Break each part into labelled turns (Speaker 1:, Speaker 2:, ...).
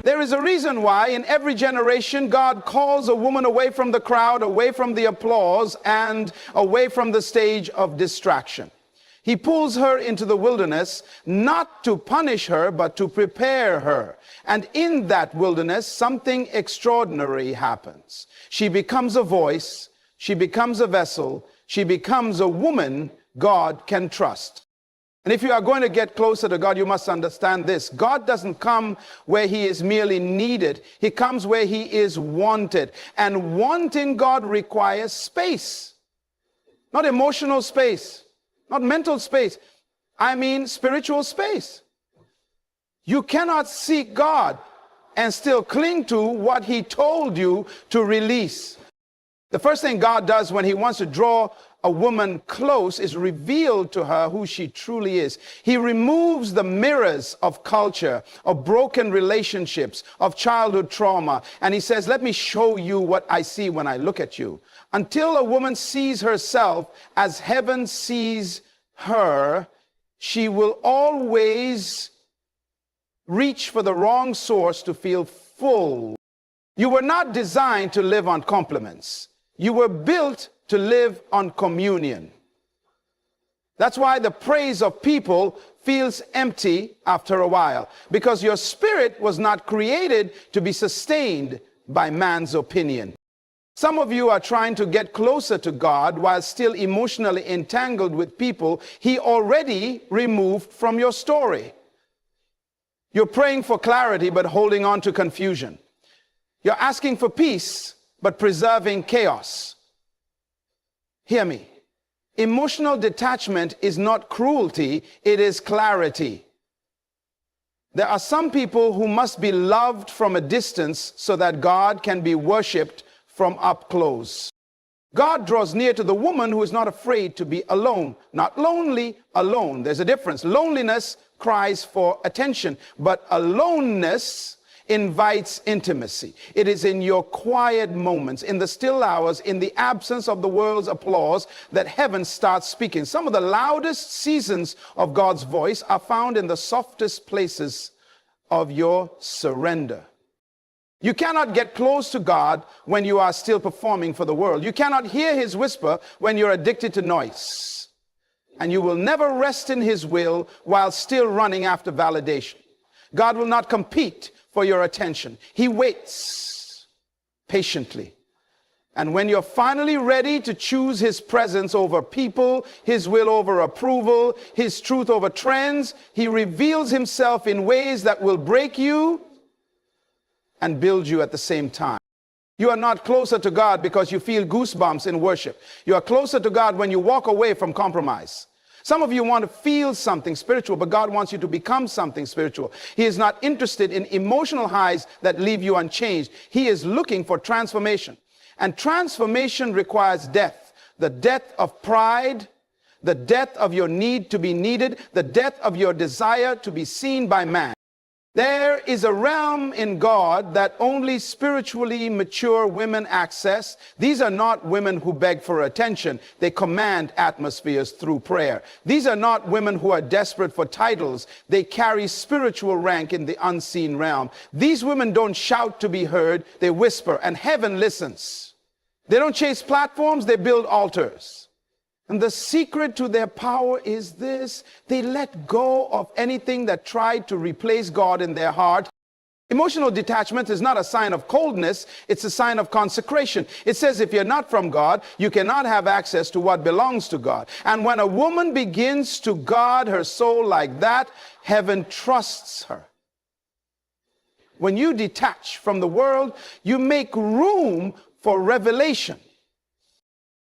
Speaker 1: There is a reason why in every generation God calls a woman away from the crowd, away from the applause, and away from the stage of distraction. He pulls her into the wilderness, not to punish her, but to prepare her. And in that wilderness, something extraordinary happens. She becomes a voice, she becomes a vessel, she becomes a woman God can trust. And if you are going to get closer to God, you must understand this. God doesn't come where he is merely needed. He comes where he is wanted. And wanting God requires space. Not emotional space, not mental space. I mean spiritual space. You cannot seek God and still cling to what he told you to release. The first thing God does when he wants to draw a woman close is reveal to her who she truly is. He removes the mirrors of culture, of broken relationships, of childhood trauma. And he says, let me show you what I see when I look at you. Until a woman sees herself as heaven sees her, she will always reach for the wrong source to feel full. You were not designed to live on compliments. You were built to live on communion. That's why the praise of people feels empty after a while, because your spirit was not created to be sustained by man's opinion. Some of you are trying to get closer to God while still emotionally entangled with people he already removed from your story. You're praying for clarity but holding on to confusion. You're asking for peace but preserving chaos. Hear me. Emotional detachment is not cruelty, it is clarity. There are some people who must be loved from a distance so that God can be worshipped from up close. God draws near to the woman who is not afraid to be alone. Not lonely, alone. There's a difference. Loneliness cries for attention, but aloneness invites intimacy. It is in your quiet moments, in the still hours, in the absence of the world's applause, that heaven starts speaking. Some of the loudest seasons of God's voice are found in the softest places of your surrender. You cannot get close to God when you are still performing for the world. You cannot hear his whisper when you're addicted to noise. And you will never rest in his will while still running after validation. God will not compete for your attention. He waits patiently. And when you're finally ready to choose his presence over people, his will over approval, his truth over trends, he reveals himself in ways that will break you and build you at the same time. You are not closer to God because you feel goosebumps in worship. You are closer to God when you walk away from compromise. Some of you want to feel something spiritual, but God wants you to become something spiritual. He is not interested in emotional highs that leave you unchanged. He is looking for transformation. And transformation requires death. The death of pride, the death of your need to be needed, the death of your desire to be seen by man. There is a realm in God that only spiritually mature women access. These are not women who beg for attention. They command atmospheres through prayer. These are not women who are desperate for titles. They carry spiritual rank in the unseen realm. These women don't shout to be heard. They whisper, and heaven listens. They don't chase platforms. They build altars. And the secret to their power is this: they let go of anything that tried to replace God in their heart. Emotional detachment is not a sign of coldness, it's a sign of consecration. It says if you're not from God, you cannot have access to what belongs to God. And when a woman begins to guard her soul like that, heaven trusts her. When you detach from the world, you make room for revelation.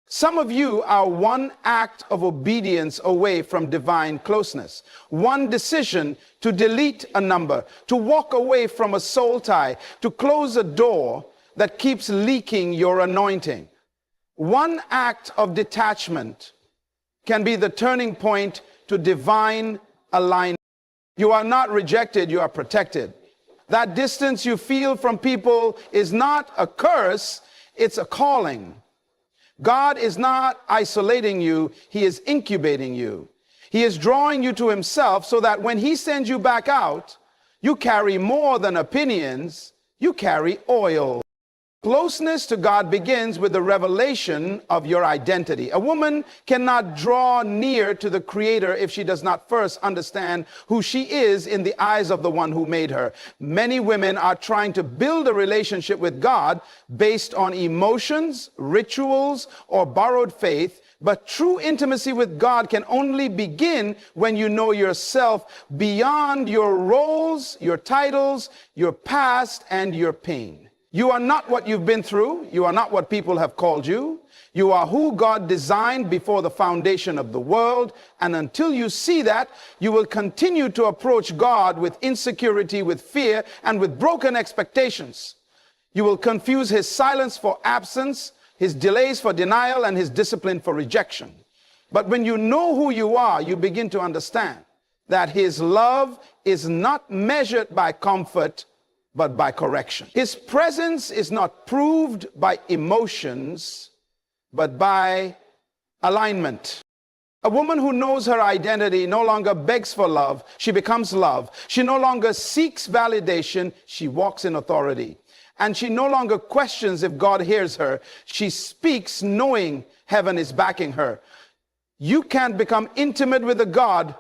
Speaker 1: Some of you are one act of obedience away from divine closeness. One decision to delete a number, to walk away from a soul tie, to close a door that keeps leaking your anointing. One act of detachment can be the turning point to divine alignment. You are not rejected, you are protected. That distance you feel from people is not a curse, it's a calling. God is not isolating you, he is incubating you. He is drawing you to himself so that when he sends you back out, You carry more than opinions, you carry oil. Closeness to God begins with the revelation of your identity. A woman cannot draw near to the Creator if she does not first understand who she is in the eyes of the one who made her. Many women are trying to build a relationship with God based on emotions, rituals, or borrowed faith. But true intimacy with God can only begin when you know yourself beyond your roles, your titles, your past, and your pain. You are not what you've been through. You are not what people have called you. You are who God designed before the foundation of the world. And until you see that, you will continue to approach God with insecurity, with fear, and with broken expectations. You will confuse his silence for absence, his delays for denial, and his discipline for rejection. But when you know who you are, you begin to understand that his love is not measured by comfort, but by correction. His presence is not proved by emotions, but by alignment. A woman who knows her identity no longer begs for love, she becomes love. She no longer seeks validation, she walks in authority. And she no longer questions if God hears her. She speaks knowing heaven is backing her. You can't become intimate with the God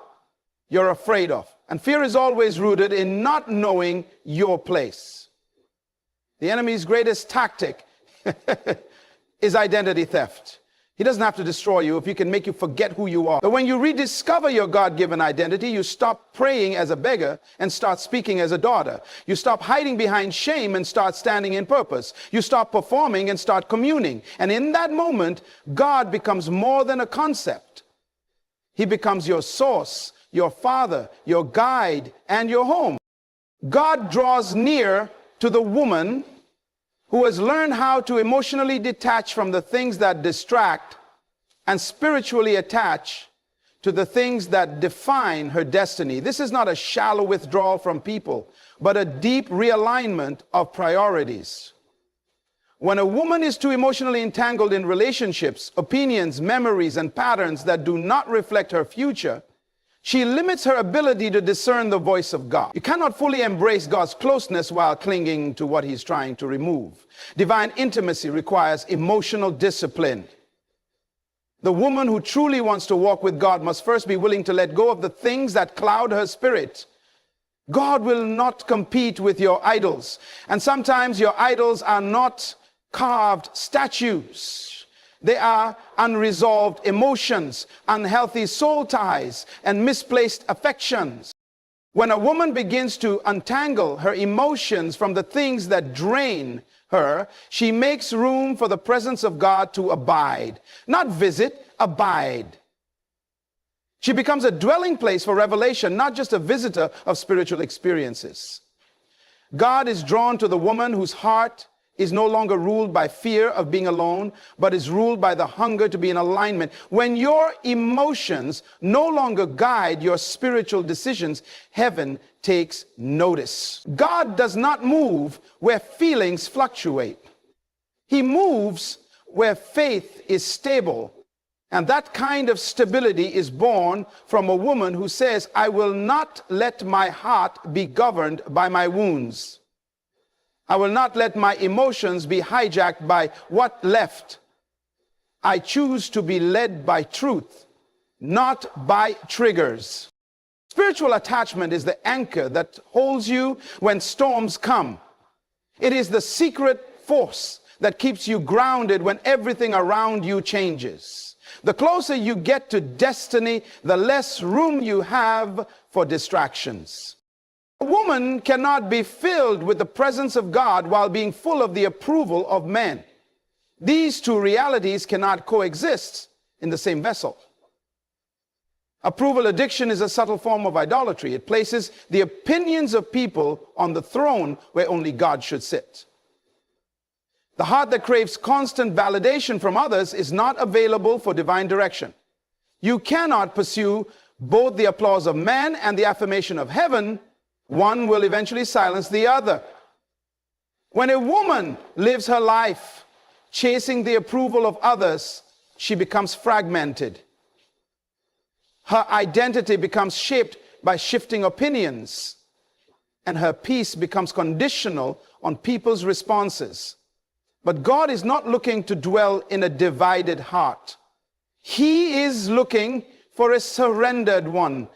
Speaker 1: you're afraid of. And fear is always rooted in not knowing your place. The enemy's greatest tactic is identity theft. He doesn't have to destroy you if he can make you forget who you are. But when you rediscover your God-given identity, you stop praying as a beggar and start speaking as a daughter. You stop hiding behind shame and start standing in purpose. You stop performing and start communing. And in that moment, God becomes more than a concept. He becomes your source, your father, your guide, and your home. God draws near to the woman who has learned how to emotionally detach from the things that distract and spiritually attach to the things that define her destiny. This is not a shallow withdrawal from people, but a deep realignment of priorities. When a woman is too emotionally entangled in relationships, opinions, memories, and patterns that do not reflect her future, she limits her ability to discern the voice of God. You cannot fully embrace God's closeness while clinging to what he's trying to remove. Divine intimacy requires emotional discipline. The woman who truly wants to walk with God must first be willing to let go of the things that cloud her spirit. God will not compete with your idols. And sometimes your idols are not carved statues. They are unresolved emotions, unhealthy soul ties, and misplaced affections. When a woman begins to untangle her emotions from the things that drain her, she makes room for the presence of God to abide. Not visit, abide. She becomes a dwelling place for revelation, not just a visitor of spiritual experiences. God is drawn to the woman whose heart is no longer ruled by fear of being alone, but is ruled by the hunger to be in alignment. When your emotions no longer guide your spiritual decisions, heaven takes notice. God does not move where feelings fluctuate. He moves where faith is stable. And that kind of stability is born from a woman who says, I will not let my heart be governed by my wounds. I will not let my emotions be hijacked by what left. I choose to be led by truth, not by triggers. Spiritual attachment is the anchor that holds you when storms come. It is the secret force that keeps you grounded when everything around you changes. The closer you get to destiny, the less room you have for distractions. A woman cannot be filled with the presence of God while being full of the approval of men. These two realities cannot coexist in the same vessel. Approval addiction is a subtle form of idolatry. It places the opinions of people on the throne where only God should sit. The heart that craves constant validation from others is not available for divine direction. You cannot pursue both the applause of man and the affirmation of heaven. One will eventually silence the other. When a woman lives her life chasing the approval of others, she becomes fragmented. Her identity becomes shaped by shifting opinions. and her peace becomes conditional on people's responses. But God is not looking to dwell in a divided heart. He is looking for a surrendered one.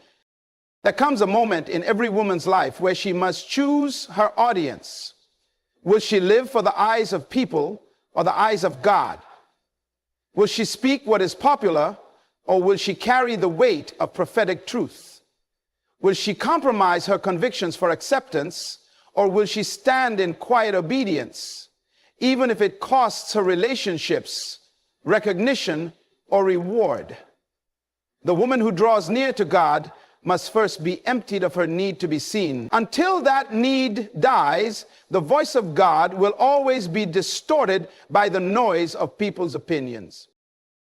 Speaker 1: There comes a moment in every woman's life where she must choose her audience. Will she live for the eyes of people or the eyes of God? Will she speak what is popular, or will she carry the weight of prophetic truth? Will she compromise her convictions for acceptance, or will she stand in quiet obedience, even if it costs her relationships, recognition, or reward? The woman who draws near to God must first be emptied of her need to be seen. Until that need dies, the voice of God will always be distorted by the noise of people's opinions.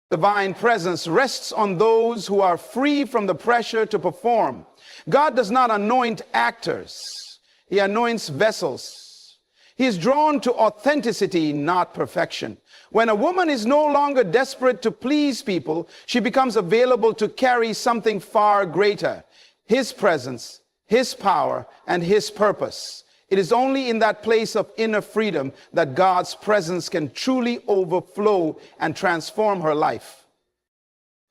Speaker 1: Divine presence rests on those who are free from the pressure to perform. God does not anoint actors. He anoints vessels. He is drawn to authenticity, not perfection. When a woman is no longer desperate to please people, she becomes available to carry something far greater: His presence, His power, and His purpose. It is only in that place of inner freedom that God's presence can truly overflow and transform her life.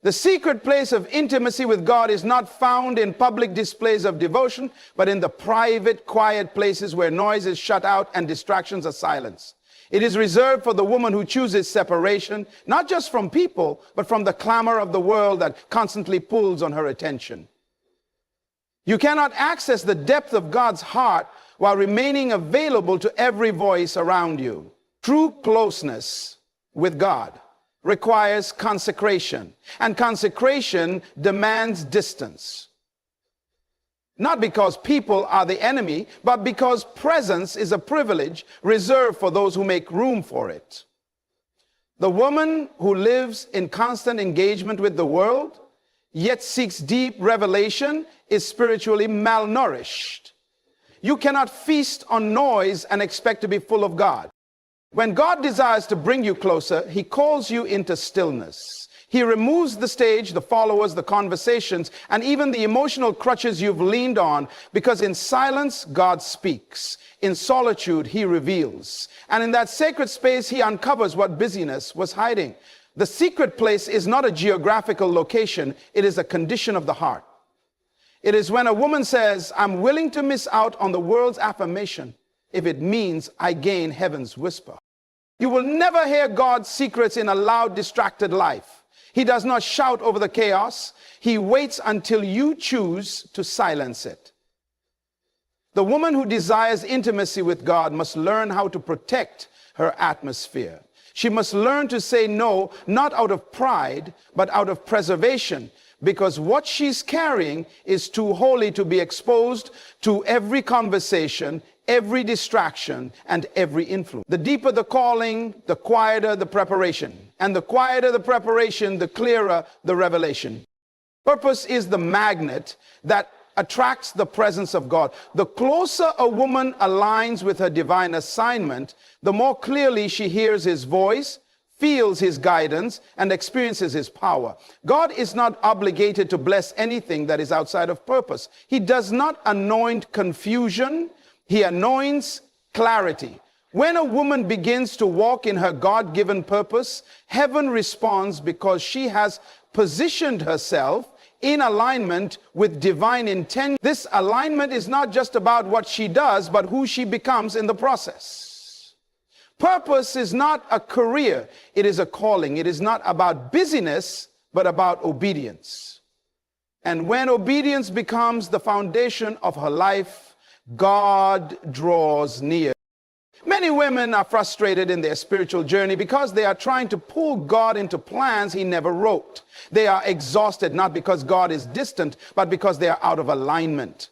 Speaker 1: The secret place of intimacy with God is not found in public displays of devotion, but in the private, quiet places where noise is shut out and distractions are silenced. It is reserved for the woman who chooses separation, not just from people, but from the clamor of the world that constantly pulls on her attention. You cannot access the depth of God's heart while remaining available to every voice around you. True closeness with God requires consecration, and consecration demands distance. Not because people are the enemy, but because presence is a privilege reserved for those who make room for it. The woman who lives in constant engagement with the world, yet seeks deep revelation, is spiritually malnourished. You cannot feast on noise and expect to be full of God. When God desires to bring you closer, He calls you into stillness. He removes the stage, the followers, the conversations, and even the emotional crutches you've leaned on, because in silence, God speaks. In solitude, He reveals. And in that sacred space, He uncovers what busyness was hiding. The secret place is not a geographical location. It is a condition of the heart. It is when a woman says, I'm willing to miss out on the world's affirmation if it means I gain heaven's whisper. You will never hear God's secrets in a loud, distracted life. He does not shout over the chaos. He waits until you choose to silence it. The woman who desires intimacy with God must learn how to protect her atmosphere. She must learn to say no, not out of pride, but out of preservation, because what she's carrying is too holy to be exposed to every conversation, every distraction, and every influence. The deeper the calling, the quieter the preparation. And the quieter the preparation, the clearer the revelation. Purpose is the magnet that attracts the presence of God. The closer a woman aligns with her divine assignment, the more clearly she hears His voice, feels His guidance, and experiences His power. God is not obligated to bless anything that is outside of purpose. He does not anoint confusion. He anoints clarity. When a woman begins to walk in her God-given purpose, heaven responds because she has positioned herself in alignment with divine intent. This alignment is not just about what she does, but who she becomes in the process. Purpose is not a career, it is a calling. It is not about busyness, but about obedience. And when obedience becomes the foundation of her life, God draws near. Many women are frustrated in their spiritual journey because they are trying to pull God into plans He never wrote. They are exhausted, not because God is distant, but because they are out of alignment.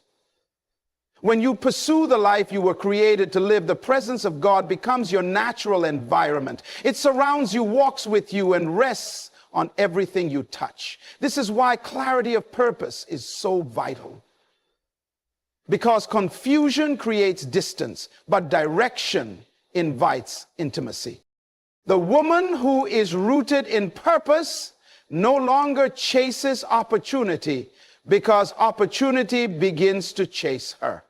Speaker 1: When you pursue the life you were created to live, the presence of God becomes your natural environment. It surrounds you, walks with you, and rests on everything you touch. This is why clarity of purpose is so vital. Because confusion creates distance, but direction invites intimacy. The woman who is rooted in purpose no longer chases opportunity, because opportunity begins to chase her.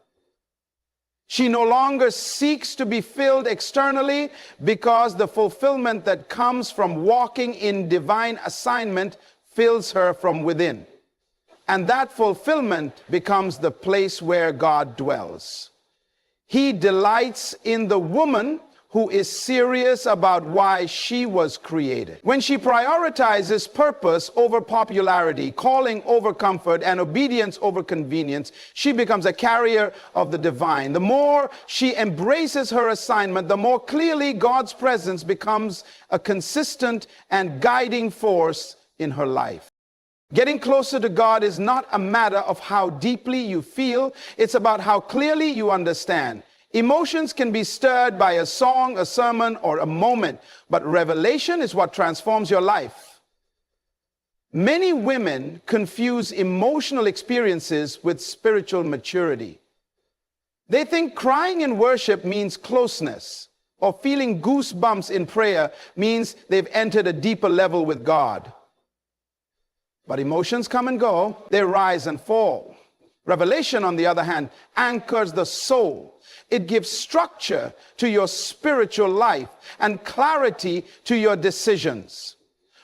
Speaker 1: She no longer seeks to be filled externally because the fulfillment that comes from walking in divine assignment fills her from within. And that fulfillment becomes the place where God dwells. He delights in the woman who is serious about why she was created. When she prioritizes purpose over popularity, calling over comfort, and obedience over convenience, she becomes a carrier of the divine. The more she embraces her assignment, the more clearly God's presence becomes a consistent and guiding force in her life. Getting closer to God is not a matter of how deeply you feel, it's about how clearly you understand. Emotions can be stirred by a song, a sermon, or a moment, but revelation is what transforms your life. Many women confuse emotional experiences with spiritual maturity. They think crying in worship means closeness, or feeling goosebumps in prayer means they've entered a deeper level with God. But emotions come and go, they rise and fall. Revelation, on the other hand, anchors the soul. It gives structure to your spiritual life and clarity to your decisions.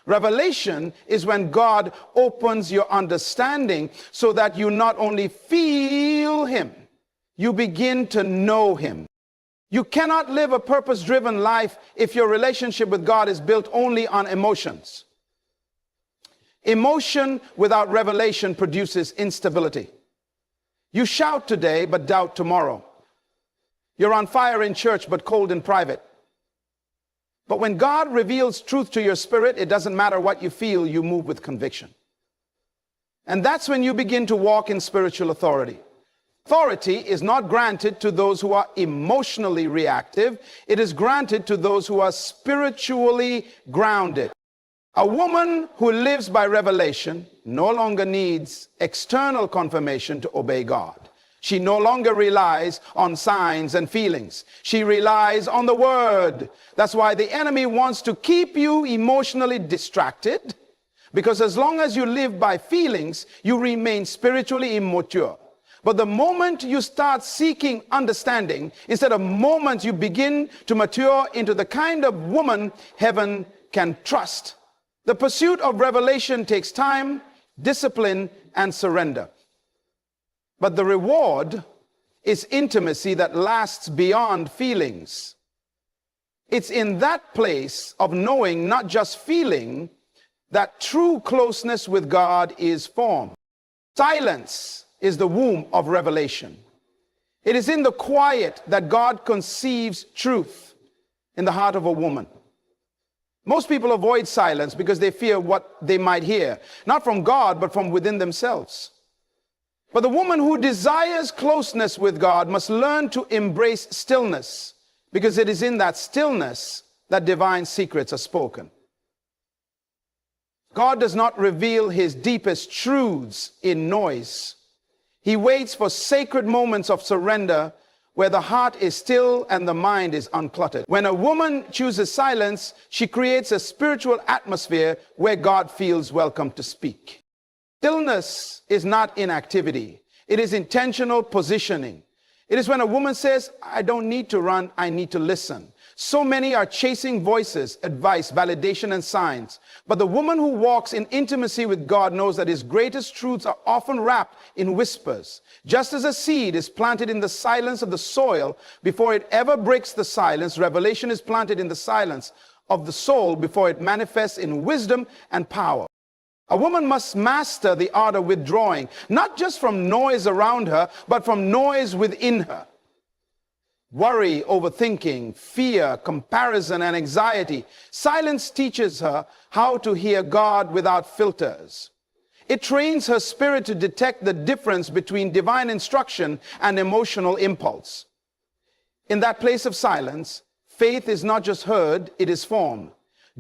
Speaker 1: Revelation is when God opens your understanding so that you not only feel Him, you begin to know Him. You cannot live a purpose-driven life if your relationship with God is built only on emotions. Emotion without revelation produces instability. You shout today, but doubt tomorrow. You're on fire in church, but cold in private. But when God reveals truth to your spirit, it doesn't matter what you feel, you move with conviction. And that's when you begin to walk in spiritual authority. Authority is not granted to those who are emotionally reactive. It is granted to those who are spiritually grounded. A woman who lives by revelation no longer needs external confirmation to obey God. She no longer relies on signs and feelings. She relies on the word. That's why the enemy wants to keep you emotionally distracted, because as long as you live by feelings, you remain spiritually immature. But the moment you start seeking understanding, instead of moments you begin to mature into the kind of woman heaven can trust. The pursuit of revelation takes time, discipline, and surrender. But the reward is intimacy that lasts beyond feelings. It's in that place of knowing, not just feeling, that true closeness with God is formed. Silence is the womb of revelation. It is in the quiet that God conceives truth in the heart of a woman. Most people avoid silence because they fear what they might hear, not from God, but from within themselves. But the woman who desires closeness with God must learn to embrace stillness, because it is in that stillness that divine secrets are spoken. God does not reveal His deepest truths in noise. He waits for sacred moments of surrender where the heart is still and the mind is uncluttered. When a woman chooses silence, she creates a spiritual atmosphere where God feels welcome to speak. Stillness is not inactivity. It is intentional positioning. It is when a woman says, I don't need to run, I need to listen. So many are chasing voices, advice, validation, and signs. But the woman who walks in intimacy with God knows that His greatest truths are often wrapped in whispers. Just as a seed is planted in the silence of the soil before it ever breaks the silence, revelation is planted in the silence of the soul before it manifests in wisdom and power. A woman must master the art of withdrawing, not just from noise around her, but from noise within her. Worry, overthinking, fear, comparison, and anxiety. Silence teaches her how to hear God without filters. It trains her spirit to detect the difference between divine instruction and emotional impulse. In that place of silence, faith is not just heard, it is formed.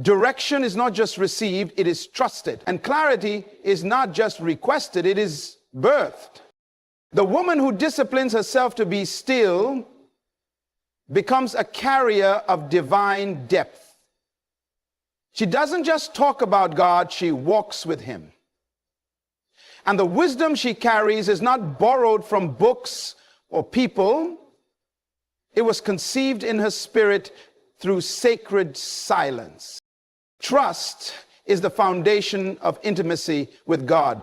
Speaker 1: Direction is not just received, it is trusted. And clarity is not just requested, it is birthed. The woman who disciplines herself to be still becomes a carrier of divine depth. She doesn't just talk about God, she walks with Him. And the wisdom she carries is not borrowed from books or people, It was conceived in her spirit through sacred silence. Trust is the foundation of intimacy with God.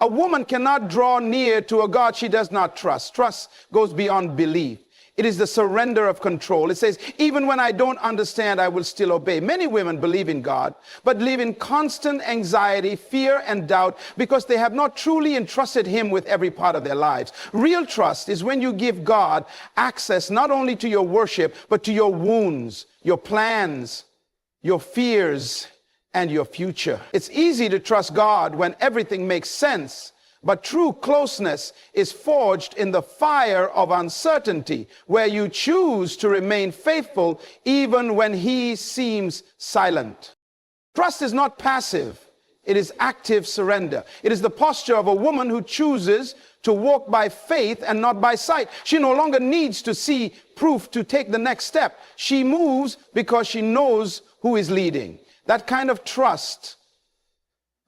Speaker 1: A woman cannot draw near to a God she does not trust. Trust goes beyond belief. It is the surrender of control. It says, even when I don't understand, I will still obey. Many women believe in God, but live in constant anxiety, fear, and doubt because they have not truly entrusted Him with every part of their lives. Real trust is when you give God access not only to your worship, but to your wounds, your plans, your fears, and your future. It's easy to trust God when everything makes sense. But true closeness is forged in the fire of uncertainty, where you choose to remain faithful even when He seems silent. Trust is not passive. It is active surrender. It is the posture of a woman who chooses to walk by faith and not by sight. She no longer needs to see proof to take the next step. She moves because she knows who is leading. That kind of trust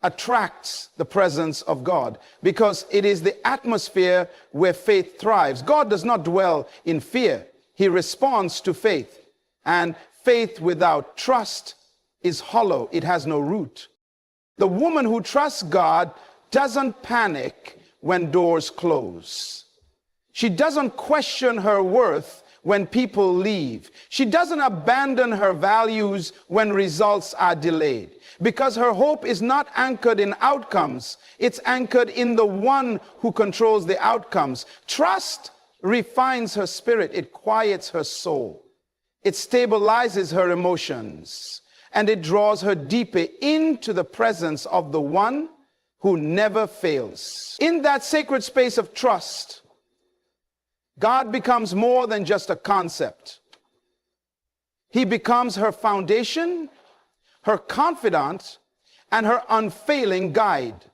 Speaker 1: attracts the presence of God because it is the atmosphere where faith thrives. God does not dwell in fear. He responds to faith. And faith without trust is hollow. It has no root. The woman who trusts God doesn't panic when doors close. She doesn't question her worth when people leave. She doesn't abandon her values when results are delayed, because her hope is not anchored in outcomes. It's anchored in the one who controls the outcomes. Trust refines her spirit. It quiets her soul. It stabilizes her emotions, and it draws her deeper into the presence of the one who never fails. In that sacred space of trust, God becomes more than just a concept. He becomes her foundation, her confidant, and her unfailing guide.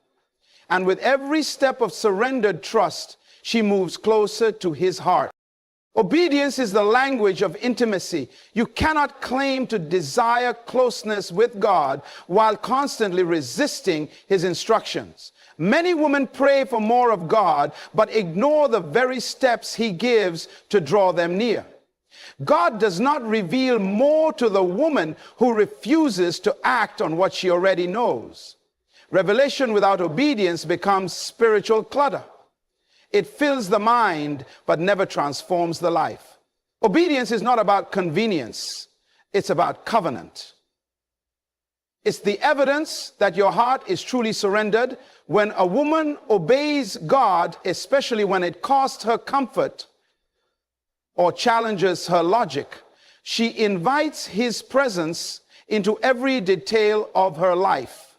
Speaker 1: And with every step of surrendered trust, she moves closer to His heart. Obedience is the language of intimacy. You cannot claim to desire closeness with God while constantly resisting His instructions. Many women pray for more of God, but ignore the very steps He gives to draw them near. God does not reveal more to the woman who refuses to act on what she already knows. Revelation without obedience becomes spiritual clutter. It fills the mind, but never transforms the life. Obedience is not about convenience. It's about covenant. It's the evidence that your heart is truly surrendered. When a woman obeys God, especially when it costs her comfort or challenges her logic, she invites His presence into every detail of her life.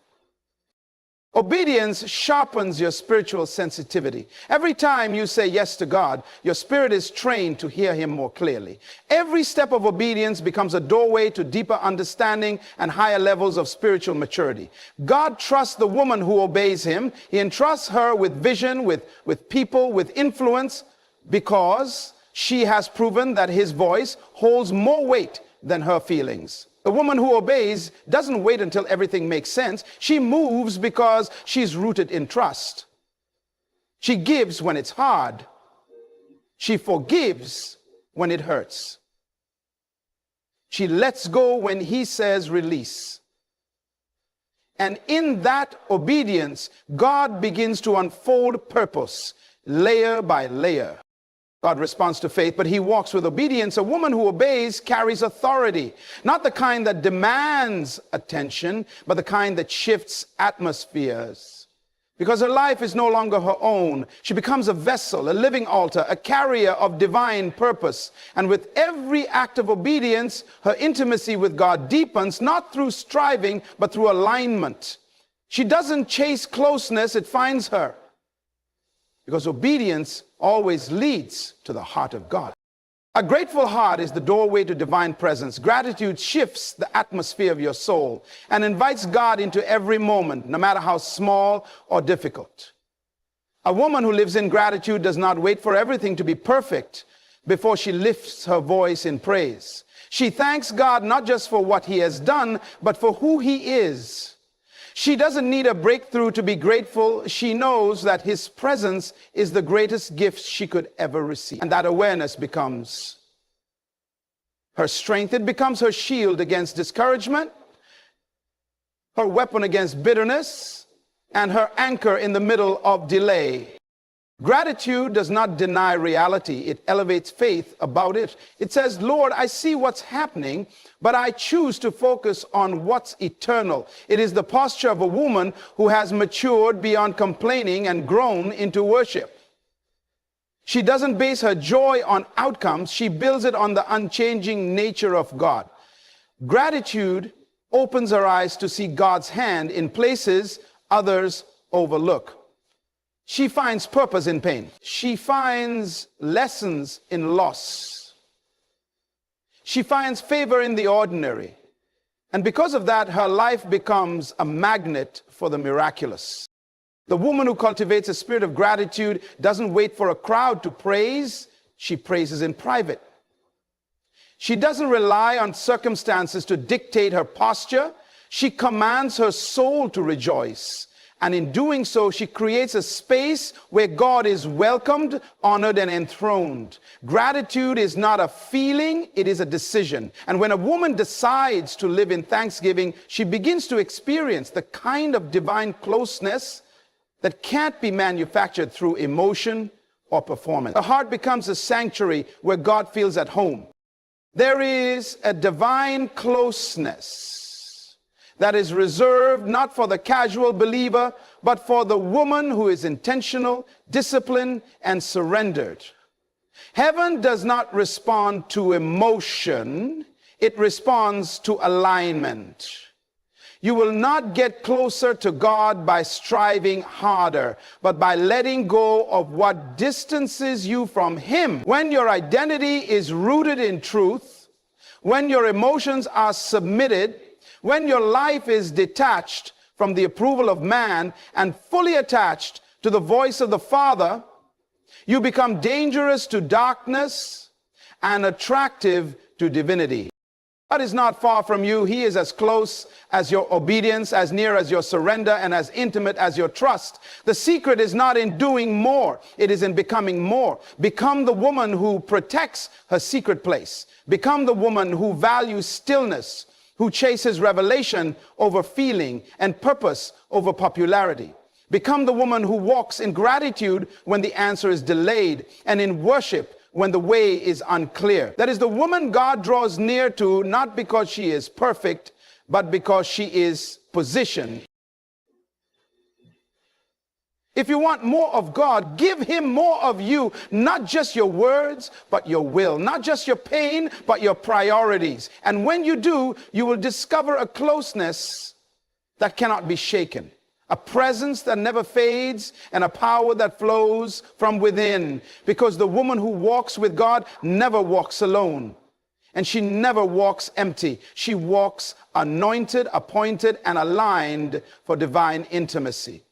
Speaker 1: Obedience sharpens your spiritual sensitivity. Every time you say yes to God, your spirit is trained to hear Him more clearly. Every step of obedience becomes a doorway to deeper understanding and higher levels of spiritual maturity. God trusts the woman who obeys Him. He entrusts her with vision, with people, with influence, because she has proven that His voice holds more weight than her feelings. The woman who obeys doesn't wait until everything makes sense. She moves because she's rooted in trust. She gives when it's hard. She forgives when it hurts. She lets go when He says release. And in that obedience, God begins to unfold purpose, layer by layer. God responds to faith, but He walks with obedience. A woman who obeys carries authority, not the kind that demands attention, but the kind that shifts atmospheres. Because her life is no longer her own. She becomes a vessel, a living altar, a carrier of divine purpose. And with every act of obedience, her intimacy with God deepens, not through striving, but through alignment. She doesn't chase closeness, it finds her. Because obedience always leads to the heart of God. A grateful heart is the doorway to divine presence. Gratitude shifts the atmosphere of your soul and invites God into every moment, no matter how small or difficult. A woman who lives in gratitude does not wait for everything to be perfect before she lifts her voice in praise. She thanks God not just for what He has done, but for who He is. She doesn't need a breakthrough to be grateful. She knows that His presence is the greatest gift she could ever receive. And that awareness becomes her strength. It becomes her shield against discouragement, her weapon against bitterness, and her anchor in the middle of delay. Gratitude does not deny reality. It elevates faith about it. It says, Lord, I see what's happening, but I choose to focus on what's eternal. It is the posture of a woman who has matured beyond complaining and grown into worship. She doesn't base her joy on outcomes. She builds it on the unchanging nature of God. Gratitude opens her eyes to see God's hand in places others overlook. She finds purpose in pain. She finds lessons in loss. She finds favor in the ordinary. And because of that, her life becomes a magnet for the miraculous. The woman who cultivates a spirit of gratitude doesn't wait for a crowd to praise. She praises in private. She doesn't rely on circumstances to dictate her posture. She commands her soul to rejoice. And in doing so, she creates a space where God is welcomed, honored, and enthroned. Gratitude is not a feeling, it is a decision. And when a woman decides to live in thanksgiving, she begins to experience the kind of divine closeness that can't be manufactured through emotion or performance. Her heart becomes a sanctuary where God feels at home. There is a divine closeness that is reserved not for the casual believer, but for the woman who is intentional, disciplined, and surrendered. Heaven does not respond to emotion, it responds to alignment. You will not get closer to God by striving harder, but by letting go of what distances you from Him. When your identity is rooted in truth, when your emotions are submitted, when your life is detached from the approval of man and fully attached to the voice of the Father, you become dangerous to darkness and attractive to divinity. God is not far from you. He is as close as your obedience, as near as your surrender, and as intimate as your trust. The secret is not in doing more. It is in becoming more. Become the woman who protects her secret place. Become the woman who values stillness, who chases revelation over feeling and purpose over popularity. Become the woman who walks in gratitude when the answer is delayed, and in worship when the way is unclear. That is the woman God draws near to, not because she is perfect, but because she is positioned. If you want more of God, give Him more of you, not just your words, but your will, not just your pain, but your priorities. And when you do, you will discover a closeness that cannot be shaken, a presence that never fades, and a power that flows from within. Because the woman who walks with God never walks alone, and she never walks empty. She walks anointed, appointed, and aligned for divine intimacy.